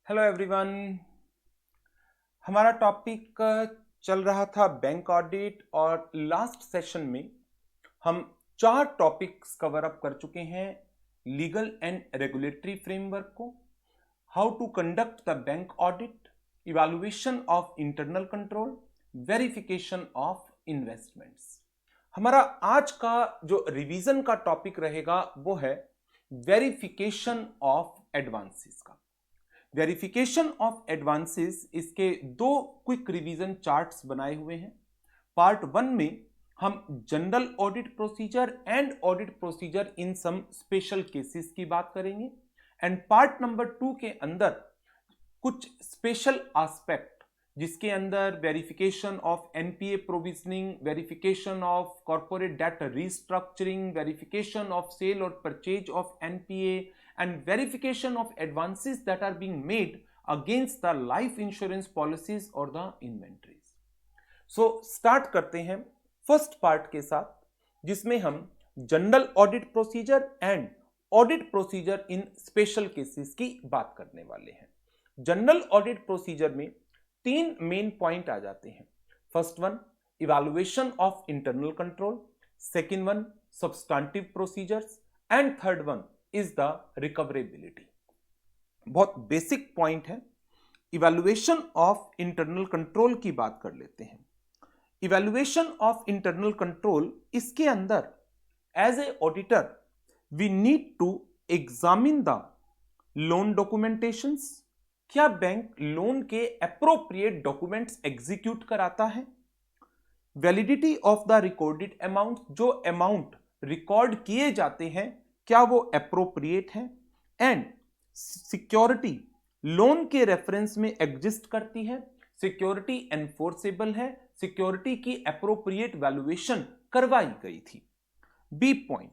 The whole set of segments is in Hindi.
Hello everyone. हमारा टॉपिक चल रहा था बैंक ऑडिट और लास्ट सेशन में हम 4 टॉपिक्स कवर अप कर चुके हैं। लीगल एंड रेगुलेटरी फ्रेमवर्क को, how to conduct the bank audit, evaluation of internal control, verification of investments. हमारा आज का जो रिवीजन का टॉपिक रहेगा वो है वेरिफिकेशन ऑफ एडवांसेस का। वेरिफिकेशन ऑफ एडवांसेस, इसके 2 क्विक रिवीजन चार्ट्स बनाए हुए हैं। पार्ट 1 में हम general audit procedure and audit procedure in some special cases की बात करेंगे एंड पार्ट नंबर 2 के अंदर कुछ स्पेशल एस्पेक्ट जिसके अंदर verification of NPA provisioning, verification of corporate debt restructuring, verification of sale और purchase of NPA and verification of advances that are being made against the life insurance policies or the inventories. So start करते हैं फर्स्ट पार्ट के साथ, जिसमें हम general audit procedure and audit procedure in special cases की बात करने वाले हैं। जनरल ऑडिट प्रोसीजर में 3 मेन पॉइंट आ जाते हैं। First one, evaluation of internal control, second one, substantive procedures and third one is the recoverability. बहुत बेसिक पॉइंट है। इवैल्यूएशन ऑफ इंटरनल कंट्रोल की बात कर लेते हैं। इवैल्यूएशन ऑफ इंटरनल कंट्रोल, इसके अंदर as a auditor we need to examine the loan documentations. क्या बैंक लोन के एप्रोप्रिएट डॉक्यूमेंट्स एग्जीक्यूट कराता है? Validity of the recorded amount, जो अमाउंट रिकॉर्ड किए जाते हैं क्या वो एप्रोप्रिएट है? एंड सिक्योरिटी लोन के रेफरेंस में एग्जिस्ट करती है, सिक्योरिटी एनफोर्सेबल है, सिक्योरिटी की एप्रोप्रिएट वैल्यूएशन करवाई गई थी। B point,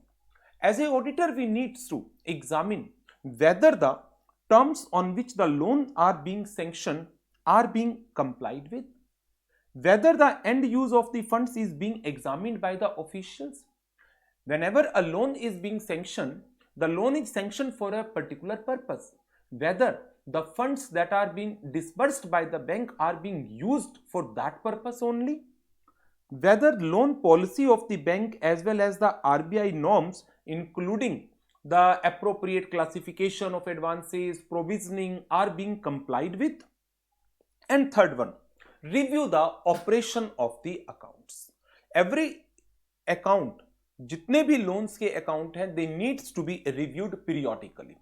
as a auditor we needs to examine whether the terms on which the loan are being sanctioned are being complied with, whether the end use of the funds is being examined by the officials. Whenever a loan is being sanctioned, the loan is sanctioned for a particular purpose. Whether the funds that are being disbursed by the bank are being used for that purpose only. Whether loan policy of the bank as well as the RBI norms, including the appropriate classification of advances, provisioning, are being complied with. And third one, review the operation of the accounts. Every account, जितने भी लोन्स के अकाउंट हैं, they needs to be reviewed periodically.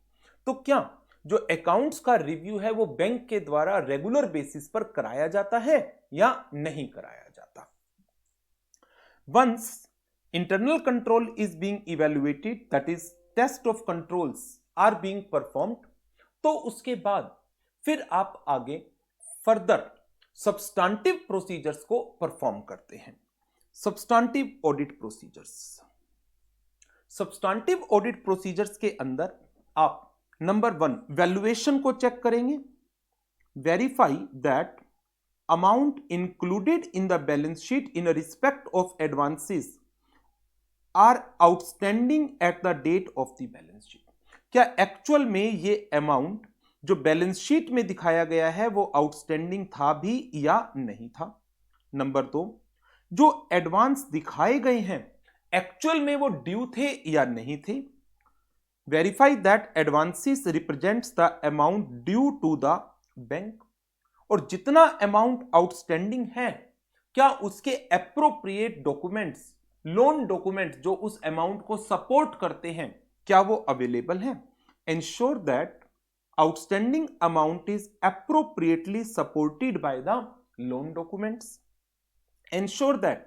तो क्या जो अकाउंट्स का रिव्यू है वो बैंक के द्वारा रेगुलर बेसिस पर कराया जाता है या नहीं कराया जाता? Once internal control is being evaluated, that is test of controls are being performed, तो उसके बाद फिर आप आगे फर्दर सब्सटेंटिव प्रोसीजर्स को परफॉर्म करते हैं। Substantive audit procedures, substantive audit procedures के अंदर आप नंबर 1 वैल्यूएशन को चेक करेंगे। Verify that amount included in the balance sheet in respect of advances are outstanding at the date of the balance sheet. क्या एक्चुअल में ये अमाउंट जो बैलेंस शीट में दिखाया गया है वो आउटस्टैंडिंग था भी या नहीं था? नंबर 2, जो एडवांस दिखाए गए हैं एक्चुअल में वो ड्यू थे या नहीं थे? Verify that advances represents the amount due to the bank. और जितना अमाउंट आउटस्टैंडिंग है क्या उसके एप्रोप्रिएट डॉक्यूमेंट्स, लोन डॉक्यूमेंट्स जो उस अमाउंट को सपोर्ट करते हैं, क्या वो अवेलेबल हैं? Ensure that outstanding amount is appropriately supported by the loan documents. Ensure that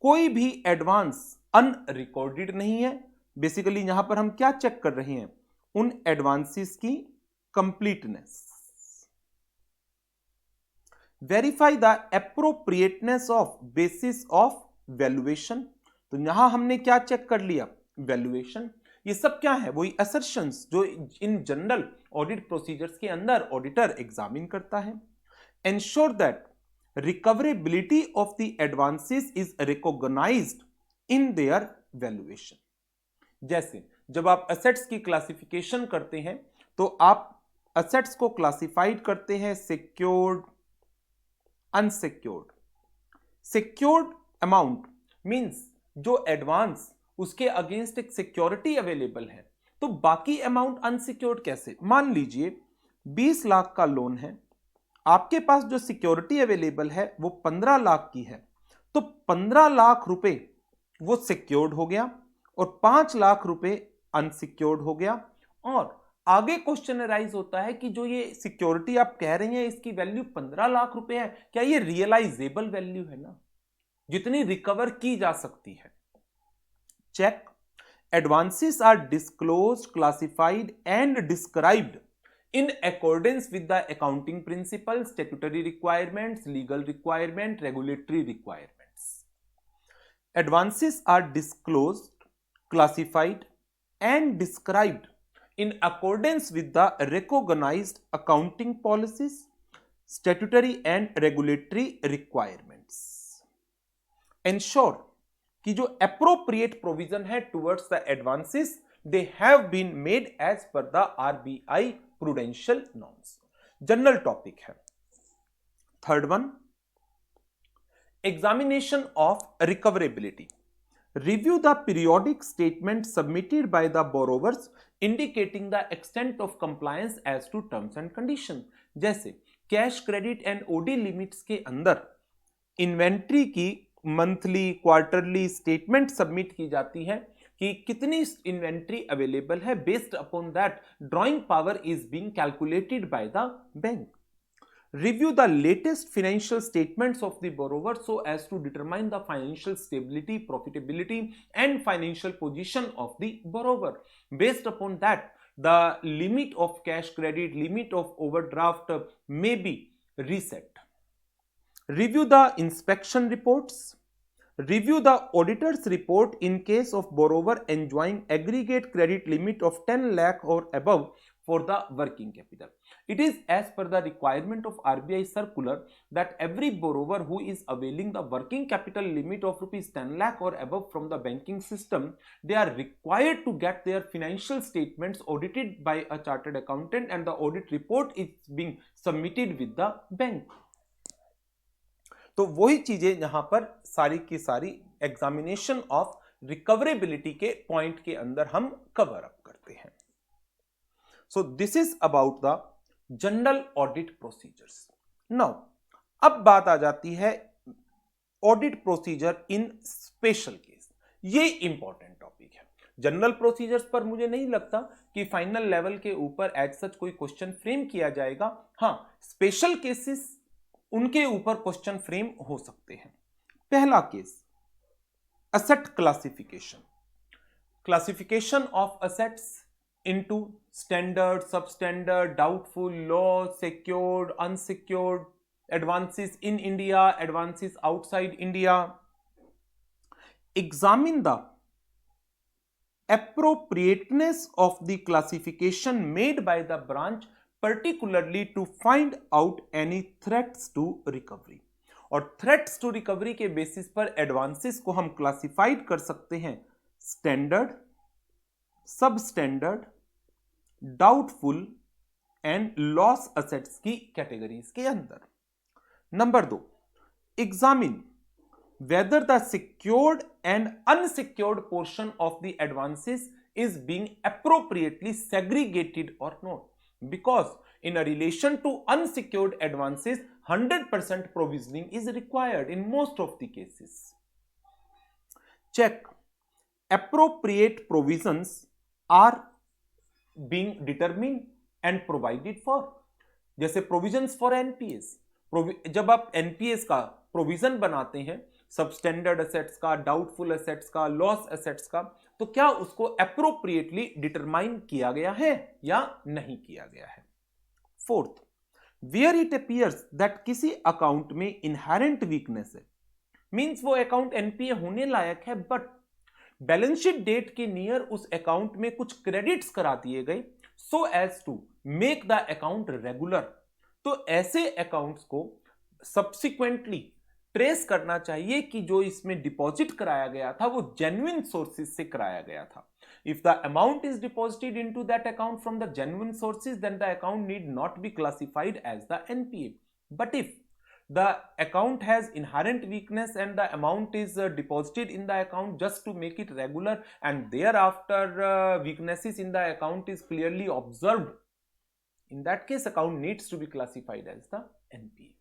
कोई भी एडवांस अनरिकॉर्डेड नहीं है। बेसिकली यहां पर हम क्या चेक कर रहे हैं? उन एडवांसेस की completeness. Verify the appropriateness of basis of valuation. तो यहां हमने क्या चेक कर लिया? वैल्यूएशन। ये सब क्या है? वही असर्शंस जो इन जनरल ऑडिट प्रोसीजर्स के अंदर ऑडिटर एग्जामिन करता है। Ensure that recoverability of the advances is recognized in their valuation। जैसे जब आप assets की क्लासिफिकेशन करते हैं तो आप असेट्स को क्लासिफाइड करते हैं secured, unsecured. Secured amount means जो एडवांस उसके अगेंस्ट एक सिक्योरिटी अवेलेबल है। तो बाकी अमाउंट अनसिक्योर्ड कैसे? मान लीजिए 20 लाख का लोन है, आपके पास जो सिक्योरिटी अवेलेबल है वो 15 लाख की है, तो 15 लाख रुपए वो सिक्योर्ड हो गया और 5 लाख रुपए अनसिक्योर्ड हो गया। और आगे क्वेश्चन राइज होता है कि जो ये सिक्योरिटी आप कह रहे हैं इसकी वैल्यू 15 लाख रुपए है, क्या ये रियलाइजेबल वैल्यू है ना, जितनी रिकवर की जा सकती है? Check. Advances are disclosed, classified and described in accordance with the accounting principles, statutory requirements, legal requirement, regulatory requirements. Advances are disclosed, classified and described in accordance with the recognized accounting policies, statutory and regulatory requirements. Ensure कि जो appropriate provision है towards the advances they have been made as per the RBI prudential norms. General topic है। Third one, examination of recoverability. Review the periodic statement submitted by the borrowers indicating the extent of compliance as to terms and condition. जैसे cash, credit and OD limits के अंदर इन्वेंट्री की मंथली, क्वार्टरली स्टेटमेंट सबमिट की जाती है कि कितनी इन्वेंट्री अवेलेबल है। Based upon that drawing power is being calculated by the bank. Review the latest financial statements of the borrower so as to determine the financial stability, profitability and financial position of the borrower. Based upon that the limit of cash credit, limit of overdraft may be reset. Review the inspection reports. Review the auditor's report in case of borrower enjoying aggregate credit limit of 10 lakh or above for the working capital. It is as per the requirement of RBI circular that every borrower who is availing the working capital limit of rupees 10 lakh or above from the banking system, they are required to get their financial statements audited by a chartered accountant and the audit report is being submitted with the bank. तो वही चीजें यहां पर सारी की सारी एग्जामिनेशन ऑफ रिकवरेबिलिटी के पॉइंट के अंदर हम कवर अप करते हैं। So this is about the general audit procedures. Now अब बात आ जाती है ऑडिट प्रोसीजर इन स्पेशल केस। ये इंपॉर्टेंट टॉपिक है। जनरल प्रोसीजर्स पर मुझे नहीं लगता कि फाइनल लेवल के ऊपर एज सच कोई क्वेश्चन फ्रेम किया जाएगा। हाँ, स्पेशल केसेस उनके ऊपर क्वेश्चन फ्रेम हो सकते हैं। पहला case, asset classification. Classification of assets into standard, substandard, doubtful, loss, secured, unsecured, advances in India, advances outside India. Examine the appropriateness of the classification made by the branch, particularly to find out any threats to recovery। और threats to recovery के बेसिस पर एडवांसेस को हम क्लासिफाइड कर सकते हैं standard, substandard, doubtful and loss assets की कैटेगरीज के अंदर। Number 2, examine whether the secured and unsecured portion of the advances is being appropriately segregated or not, because in a relation to unsecured advances 100% provisioning is required in most of the cases. Check appropriate provisions are being determined and provided for। जैसे provisions for NPS, जब आप NPS का प्रोविजन बनाते हैं सबस्टैंडर्ड असेट्स का, डाउटफुल असेट्स का, लॉस असेट्स का, तो क्या उसको एप्रोप्रिएटली डिटरमाइन किया गया है या नहीं किया गया है। Fourth, where it appears that किसी अकाउंट में इनहेरेंट वीकनेस है, मींस वो अकाउंट एनपीए होने लायक है बट बैलेंस शीट डेट के नियर उस अकाउंट में कुछ क्रेडिट्स करा दिए गए so as to make the account regular. तो ऐसे अकाउंट्स को सब्सिक्वेंटली ट्रेस करना चाहिए कि जो इसमें डिपॉजिट कराया गया था वो जेन्युइन सोर्सेज से कराया गया था. If the amount is deposited into that account from the genuine sources, then the account need not be classified as the NPA. But if the account has inherent weakness and the amount is deposited in the account just to make it regular, and thereafter weaknesses in the account is clearly observed, in that case account needs to be classified as the NPA.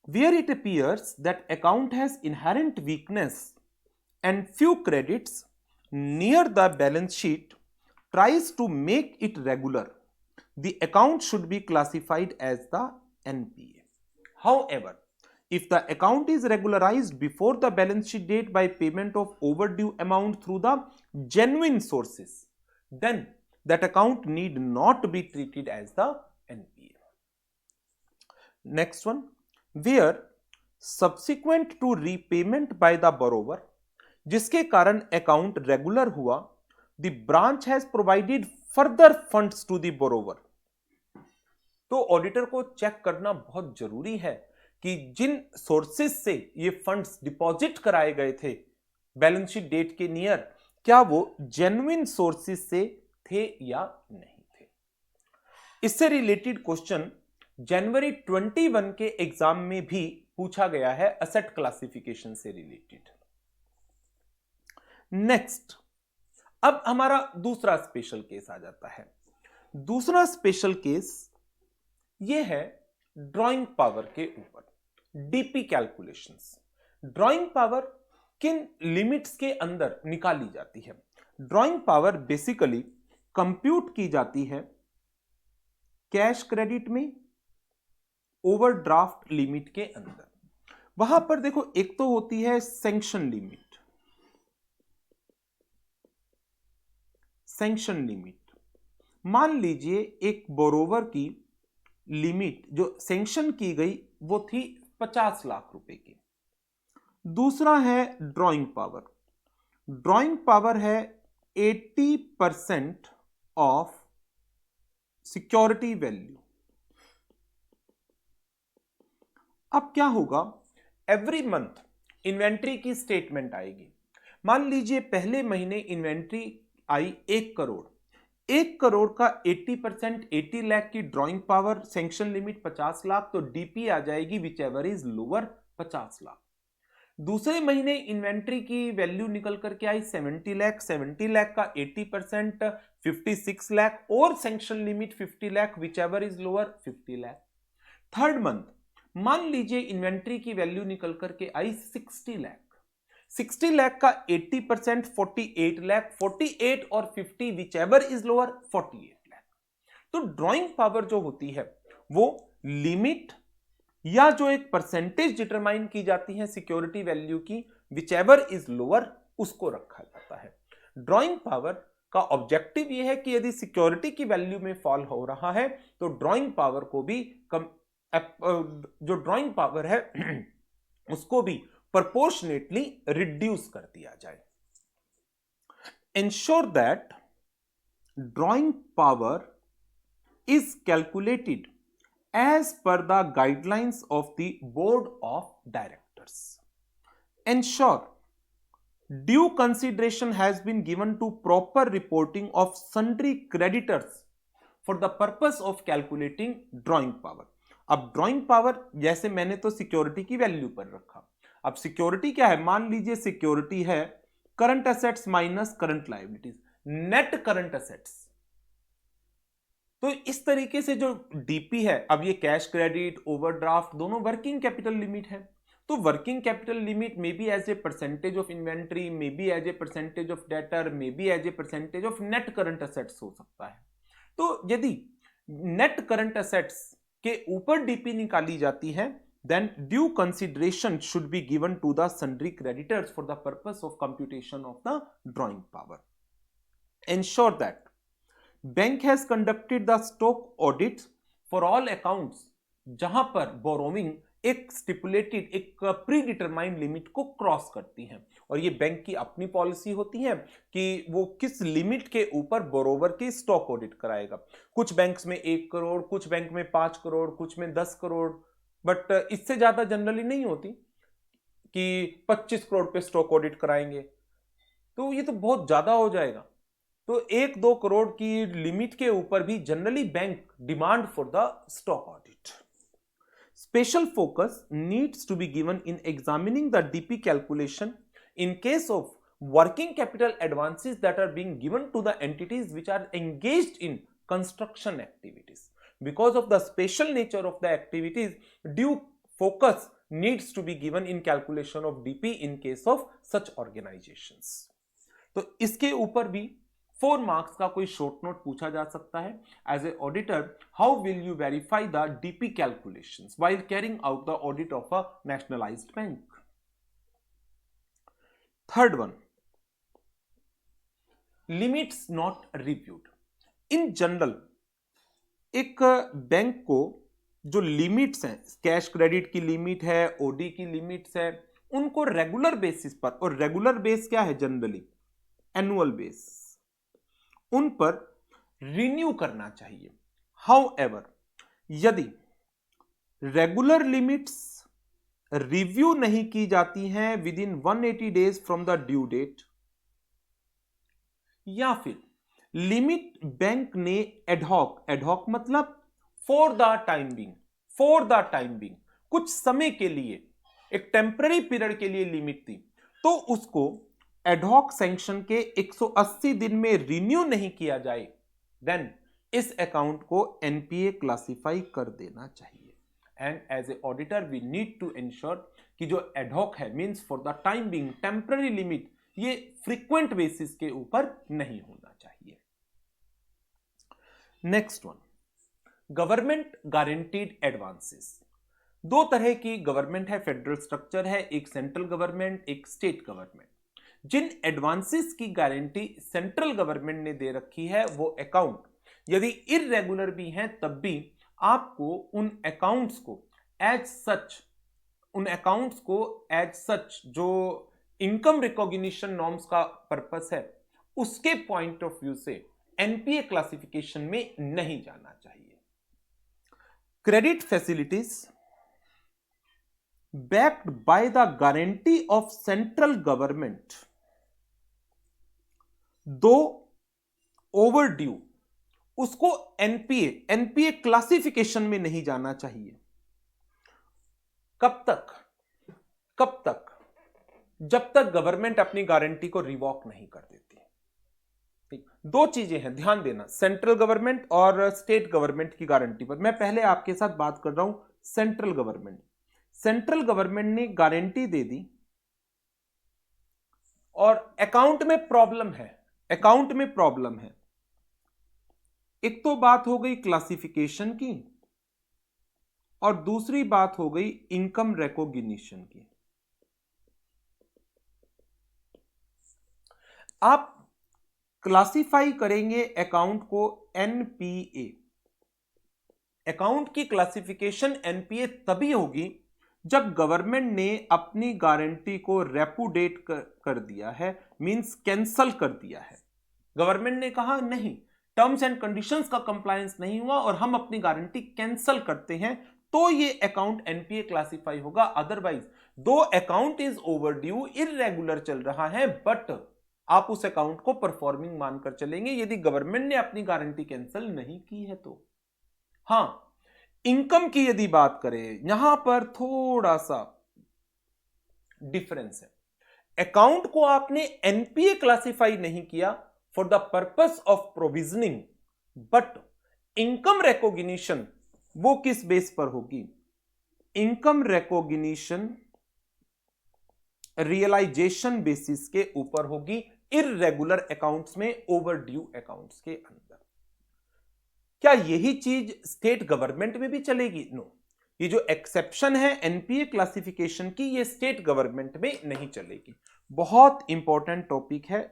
Where it appears that account has inherent weakness and few credits near the balance sheet tries to make it regular, the account should be classified as the NPA. However, if the account is regularized before the balance sheet date by payment of overdue amount through the genuine sources, then that account need not be treated as the NPA. Next one, where subsequent to repayment by the borrower, जिसके कारण अकाउंट रेगुलर हुआ, the branch has provided further funds to the borrower. तो ऑडिटर को चेक करना बहुत जरूरी है कि जिन सोर्सेज से ये फंड्स डिपॉजिट कराए गए थे बैलेंस शीट डेट के नियर, क्या वो जेन्युइन सोर्सेज से थे या नहीं थे. इससे रिलेटेड क्वेश्चन जनवरी 21 के एग्जाम में भी पूछा गया है असेट क्लासिफिकेशन से रिलेटेड. नेक्स्ट, अब हमारा दूसरा स्पेशल केस आ जाता है. दूसरा स्पेशल केस ये है ड्राइंग पावर के ऊपर, डीपी कैलकुलेशंस. ड्राइंग पावर किन लिमिट्स के अंदर निकाली जाती है? ड्राइंग पावर बेसिकली कंप्यूट की जाती है कैश क्रेडिट में, ओवरड्राफ्ट लिमिट के अंदर. वहां पर देखो, एक तो होती है सैंक्शन लिमिट. सैंक्शन लिमिट, मान लीजिए एक बोरोवर की लिमिट जो सैंक्शन की गई वो थी 50 लाख रुपए की. दूसरा है ड्राइंग पावर. ड्राइंग पावर है 80% ऑफ सिक्योरिटी वैल्यू. अब क्या होगा, एवरी मंथ इन्वेंट्री की स्टेटमेंट आएगी. मान लीजिए पहले महीने इन्वेंट्री आई 1 करोड़. 1 करोड़ का 80% 80 लाख की drawing power, sanction limit 50 lakh, तो डीपी आ जाएगी which ever is lower 50 lakh. दूसरे महीने इन्वेंट्री की वैल्यू निकल करके आई 70 लाख. 70 लाख का 80% 56 लाख और sanction limit 50 lakh which ever is lower 50 lakh. Third month मान लीजिए इन्वेंट्री की वैल्यू निकल करके आई 60 लाख. 60 लाख का 80% 48 लाख. 48 और 50 which ever is lower 48 lakh. तो ड्राइंग पावर जो होती है वो लिमिट या जो एक परसेंटेज डिटरमाइन की जाती है सिक्योरिटी वैल्यू की, विच एवर इज लोअर, उसको रखा जाता है. ड्राइंग पावर का ऑब्जेक्टिव यह है कि यदि सिक्योरिटी की वैल्यू में फॉल हो रहा है तो ड्राइंग पावर को भी जो ड्राइंग पावर है उसको भी proportionately reduce कर दिया जाए. Ensure that drawing power is calculated as per the guidelines of the board of directors. Ensure due consideration has been given to proper reporting of sundry creditors for the purpose of calculating drawing power. अब ड्राइंग पावर जैसे मैंने तो सिक्योरिटी की वैल्यू पर रखा. अब सिक्योरिटी क्या है, मान लीजिए सिक्योरिटी है current assets minus current liabilities, net current assets. तो इस तरीके से जो डीपी है, अब ये कैश क्रेडिट, ओवरड्राफ्ट दोनों वर्किंग कैपिटल लिमिट है. तो working capital limit may be as a percentage of inventory, may be as a percentage of debtor, may be as a percentage of net current assets हो सकता है. तो यदि नेट करंट एसेट्स के ऊपर डीपी निकाली जाती है, then due consideration should be given to the sundry creditors for the purpose of computation of the drawing power. Ensure that bank has conducted the stock audits for all accounts जहां पर borrowing एक स्टिपुलेटेड, एक प्री डिटरमाइंड लिमिट को क्रॉस करती है. और ये बैंक की अपनी पॉलिसी होती है कि वो किस लिमिट के ऊपर बोरोवर की स्टॉक ऑडिट कराएगा. कुछ बैंक्स में 1 करोड़, कुछ बैंक में 5 करोड़, कुछ में 10 करोड़, बट इससे ज्यादा जनरली नहीं होती कि 25 करोड़ पे स्टॉक ऑडिट कराएंगे, तो ये तो बहुत ज्यादा हो जाएगा। तो 1-2 करोड़ की लिमिट के ऊपर भी generally bank demand for the stock audit. Special focus needs to be given in examining the DP calculation in case of working capital advances that are being given to the entities which are engaged in construction activities. Because of the special nature of the activities, due focus needs to be given in calculation of DP in case of such organizations. तो इसके ऊपर भी 4 मार्क्स का कोई शॉर्ट नोट पूछा जा सकता है। As a auditor, how will you verify the DP calculations while carrying out the audit of a nationalised bank. Third one, limits not reviewed. In general एक बैंक को जो लिमिट्स हैं, कैश क्रेडिट की लिमिट है, ओडी की लिमिट्स है, उनको रेगुलर बेसिस पर, और रेगुलर बेस क्या है जनरली, एनुअल बेस, उन पर रिन्यू करना चाहिए। हाउएवर, यदि रेगुलर लिमिट्स रिव्यू नहीं की जाती हैं within 180 days from the due date, या फिर लिमिट बैंक ने एडहॉक, एडहॉक मतलब for the time being, for the time being, कुछ समय के लिए, एक टेम्पररी पीरियड के लिए लिमिट थी, तो उसको एडहॉक सैंक्शन के 180 दिन में रिन्यू नहीं किया जाए, देन इस अकाउंट को एनपीए क्लासिफाई कर देना चाहिए। And as a auditor we need to ensure कि जो एडहॉक है, means for the time being temporary limit, ये फ्रीक्वेंट बेसिस के ऊपर नहीं होना चाहिए। Next one, government guaranteed advances. 2 तरह की गवर्नमेंट है, फेडरल स्ट्रक्चर है, एक सेंट्रल गवर्नमेंट, एक स्टेट गवर्नमेंट। जिन एडवांसेस की गारंटी सेंट्रल गवर्नमेंट ने दे रखी है, वो अकाउंट यदि इररेगुलर भी हैं तब भी आपको उन अकाउंट्स को एज सच जो इनकम रिकॉग्निशन नॉर्म्स का पर्पस है, उसके पॉइंट ऑफ व्यू से एनपीए क्लासिफिकेशन में नहीं जाना चाहिए। Credit facilities backed by the guarantee of central government, दो ओवरड्यू, उसको एनपीए क्लासिफिकेशन में नहीं जाना चाहिए। कब तक? जब तक गवर्नमेंट अपनी गारंटी को रिवॉक नहीं कर देती। ठीक, 2 चीजें हैं, ध्यान देना, सेंट्रल गवर्नमेंट और स्टेट गवर्नमेंट की गारंटी पर। मैं पहले आपके साथ बात कर रहा हूं सेंट्रल गवर्नमेंट। सेंट्रल गवर्नमेंट ने गारंटी दे दी और अकाउंट में प्रॉब्लम है, एक तो बात हो गई क्लासिफिकेशन की और दूसरी बात हो गई इनकम रिकॉग्निशन की। आप क्लासिफाई करेंगे अकाउंट को एनपीए। अकाउंट की क्लासिफिकेशन एनपीए तभी होगी जब गवर्नमेंट ने अपनी गारंटी को रेपुडेट कर दिया है, मींस कैंसल कर दिया है। गवर्नमेंट ने कहा नहीं, टर्म्स एंड कंडीशंस का कंप्लायंस नहीं हुआ और हम अपनी गारंटी कैंसल करते हैं, तो ये अकाउंट एनपीए क्लासिफाई होगा। अदरवाइज दो अकाउंट इज ओवरड्यू, इररेगुलर चल रहा है, बट आप उस अकाउंट को परफॉर्मिंग मानकर चलेंगे यदि गवर्नमेंट ने अपनी गारंटी कैंसिल नहीं की है तो। हां, इनकम की यदि बात करें, यहां पर थोड़ा सा डिफरेंस है। अकाउंट को आपने एनपीए क्लासिफाई नहीं किया for the purpose of provisioning, but income recognition वो किस बेस पर होगी? इनकम रिकॉग्निशन रियलाइजेशन बेसिस के ऊपर होगी, इररेगुलर अकाउंट्स में, ओवरड्यू अकाउंट्स के अंदर। क्या यही चीज स्टेट गवर्नमेंट में भी चलेगी? नो, ये जो एक्सेप्शन है एनपीए क्लासिफिकेशन की, ये स्टेट गवर्नमेंट में नहीं चलेगी। बहुत इंपॉर्टेंट टॉपिक है।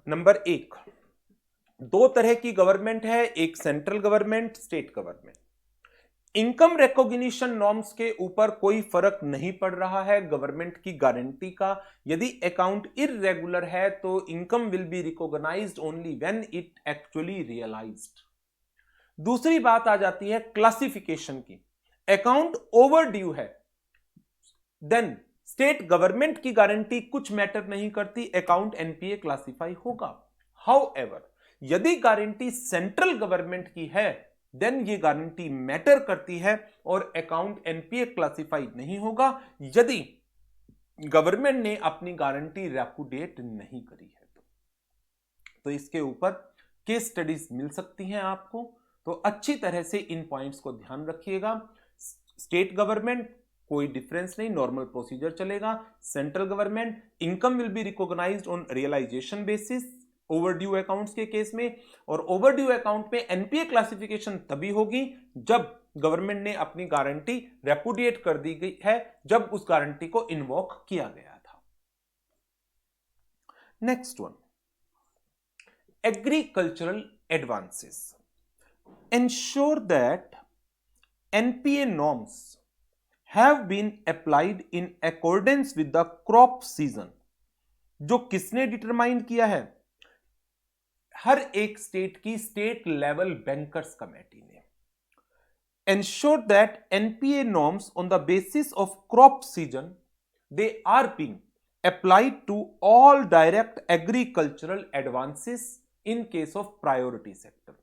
नंबर 1, 2 तरह की गवर्नमेंट है, एक central government, state government. Income recognition norms के ऊपर कोई फर्क नहीं पड़ रहा है गवर्नमेंट की गारंटी का। यदि अकाउंट इररेगुलर है तो income will be recognised only when it actually realised. दूसरी बात आ जाती है क्लासिफिकेशन की। अकाउंट ओवर ड्यू है, देन स्टेट गवर्नमेंट की गारंटी कुछ मैटर नहीं करती, अकाउंट एनपीए क्लासिफाई होगा। हाउएवर यदि गारंटी सेंट्रल गवर्नमेंट की है देन ये गारंटी मैटर करती है और अकाउंट एनपीए क्लासिफाई नहीं होगा यदि गवर्नमेंट ने अपनी गारंटी रेपुडिएट नहीं करी है। तो इसके ऊपर केस स्टडीज मिल सकती हैं आपको, तो अच्छी तरह से इन पॉइंट्स को ध्यान रखिएगा। स्टेट गवर्नमेंट कोई डिफरेंस नहीं, नॉर्मल प्रोसीजर चलेगा। Central government income will be recognised on realisation basis overdue accounts के केस में, और ओवरड्यू अकाउंट में एनपीए क्लासिफिकेशन तभी होगी जब गवर्नमेंट ने अपनी गारंटी रेपुडिएट कर दी गई है, जब उस गारंटी को इन्वोक किया गया था। Next one, agricultural advances. Ensure that NPA norms have been applied in accordance with the crop season। जो किसने डिटरमाइन किया है? हर एक स्टेट की स्टेट लेवल बैंकर्स कमेटी ने। Ensure that NPA norms on the basis of crop season they are being applied to all direct agricultural advances in case of priority sector।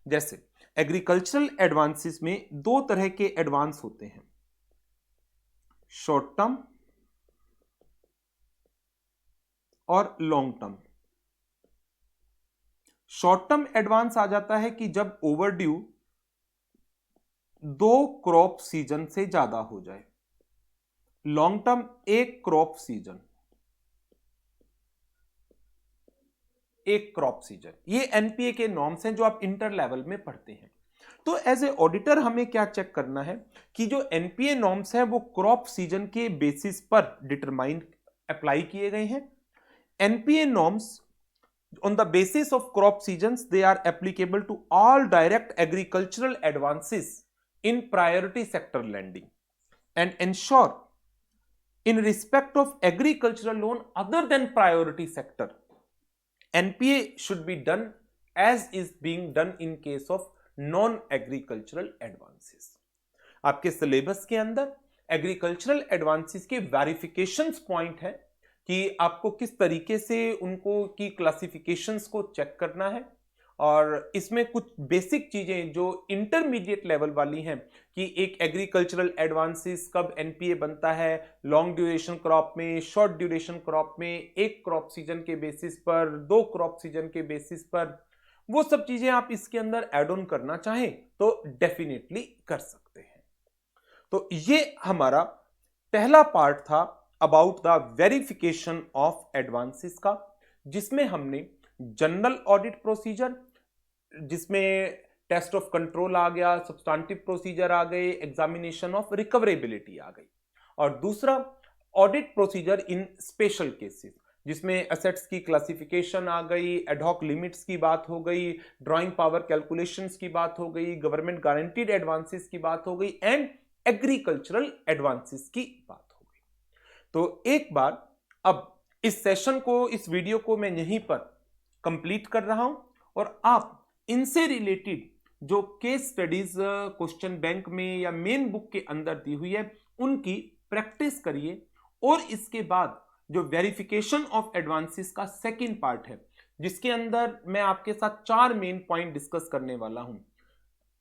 जैसे एग्रीकल्चरल एडवांसेस में दो तरह के एडवांस होते हैं, शॉर्ट टर्म और long term. Short term advance आ जाता है कि जब ओवरड्यू 2 क्रॉप सीजन से ज्यादा हो जाए। Long term 1 crop season, 1 crop season. ये एनपीए के नॉर्म्स हैं जो आप इंटर लेवल में पढ़ते हैं। तो एज ए ऑडिटर हमें क्या चेक करना है कि जो एनपीए नॉर्म्स हैं वो क्रॉप सीजन के बेसिस पर डिटरमाइन अप्लाई किए गए हैं। NPA norms on the basis of crop seasons they are applicable to all direct agricultural advances in priority sector lending and ensure in respect of agricultural loan other than priority sector NPA should be done as is being done in case of non agricultural advances. आपके सिलेबस के अंदर एग्रीकल्चरल एडवांसेस के वेरिफिकेशंस पॉइंट है कि आपको किस तरीके से उनको की क्लासिफिकेशंस को चेक करना है, और इसमें कुछ बेसिक चीजें जो इंटरमीडिएट लेवल वाली हैं कि एक एग्रीकल्चरल एडवांसेस कब एनपीए बनता है, लॉन्ग ड्यूरेशन क्रॉप में, शॉर्ट ड्यूरेशन क्रॉप में, 1 क्रॉप सीजन के बेसिस पर, 2 क्रॉप सीजन के बेसिस पर, वो सब चीजें आप इसके अंदर ऐड ऑन करना चाहें तो डेफिनेटली कर सकते हैं। तो ये हमारा पहला पार्ट था about the verification of advances का, जिसमें हमने जनरल ऑडिट प्रोसीजर, जिसमें टेस्ट ऑफ कंट्रोल आ गया, सब्सटेंटिव प्रोसीजर आ गए, एग्जामिनेशन ऑफ रिकवरेबिलिटी आ गई, और दूसरा ऑडिट प्रोसीजर इन स्पेशल केसेस जिसमें एसेट्स की क्लासिफिकेशन आ गई, एडहॉक लिमिट्स की बात हो गई, ड्राइंग पावर कैलकुलेशंस की बात हो गई, गवर्नमेंट गारंटीड एडवांसेस की बात हो गई एंड एग्रीकल्चरल एडवांसेस की बात हो गई। तो एक बार अब इस सेशन को, इस वीडियो को मैं यहीं पर कंप्लीट कर रहा हूं, और आप इनसे रिलेटेड जो केस स्टडीज क्वेश्चन बैंक में या मेन बुक के अंदर दी हुई है उनकी प्रैक्टिस करिए, और इसके बाद जो वेरिफिकेशन ऑफ एडवांसेस का सेकंड पार्ट है जिसके अंदर मैं आपके साथ 4 मेन पॉइंट डिस्कस करने वाला हूं,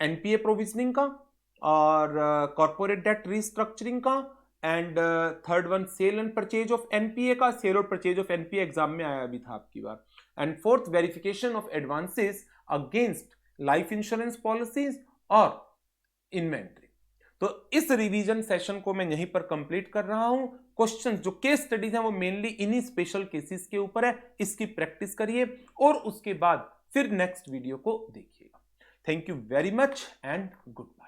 एनपीए प्रोविजनिंग का, और कॉर्पोरेट डेट रिस्ट्रक्चरिंग का, and third one sale and purchase of NPA का, सेल और परचेज ऑफ एनपीए एग्जाम में आया भी था आपकी बार, and fourth verification of advances against life insurance policies और इन्वेंट्री। तो इस रिवीजन सेशन को मैं यहीं पर कंप्लीट कर रहा हूं। क्वेश्चन जो केस स्टडीज हैं वो मेनली इन्हीं स्पेशल केसेस के ऊपर है, इसकी प्रैक्टिस करिए और उसके बाद फिर नेक्स्ट वीडियो को देखिएगा। Thank you very much and good bye.